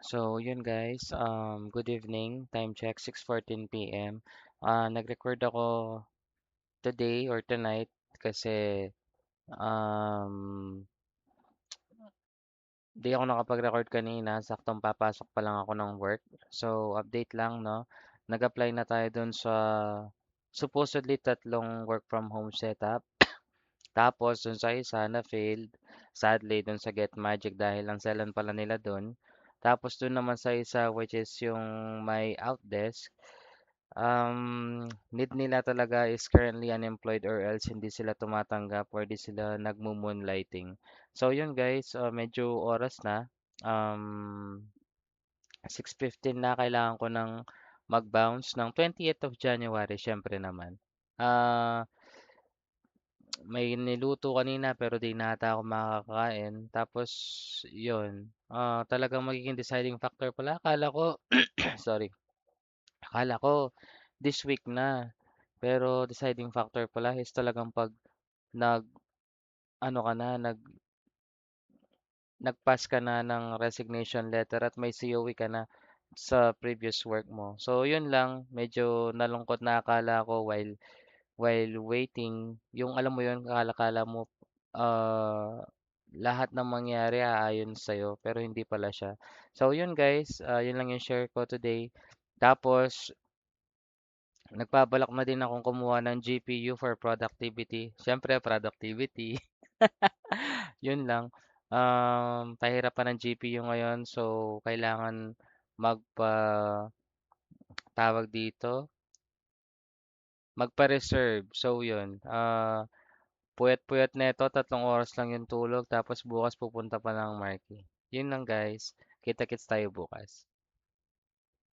So, yun guys, good evening. Time check, 6:14 p.m. Nag-record ako today or tonight kasi um, di ako nakapag-record kanina. Saktong papasok pa lang ako ng work. So, update lang, no? Nag-apply na tayo dun sa supposedly tatlong work from home setup. Tapos, dun sa isa na failed. Sadly, dun sa Get Magic dahil ang selan pala nila dun. Tapos, dun naman sa isa which is yung may outdesk. Need nila talaga is currently unemployed or else hindi sila tumatanggap or di sila nagmo-moonlighting. So yun guys, medyo oras na. Um, 6:15 na kailangan ko ng mag-bounce ng 20th of January, syempre naman. Ah, may niluto kanina pero di na ata ako makakain. Tapos yun, talagang magiging deciding factor pala. Akala ko, sorry, akala ko this week na. Pero deciding factor pala is talagang 'pag nag ano ka na, nag-pass ka na ng resignation letter at may COE ka na sa previous work mo. So yun lang, medyo nalungkot na akala ko while waiting, yung alam mo yun, akala mo lahat ng mangyari aayon sa'yo, pero hindi pala siya. So yun guys, yun lang yung share ko today. Tapos nagbabalak na din akong kumuha ng GPU for productivity. Siyempre, productivity. Yun lang. Pahirapan ng GPU ngayon. So, kailangan magpa, tawag dito, magpa-reserve. So, yun. Puyat-puyat neto, 3 oras lang yung tulog. Tapos bukas pupunta pa ng Marky. Yun lang guys. Kita-kits tayo bukas.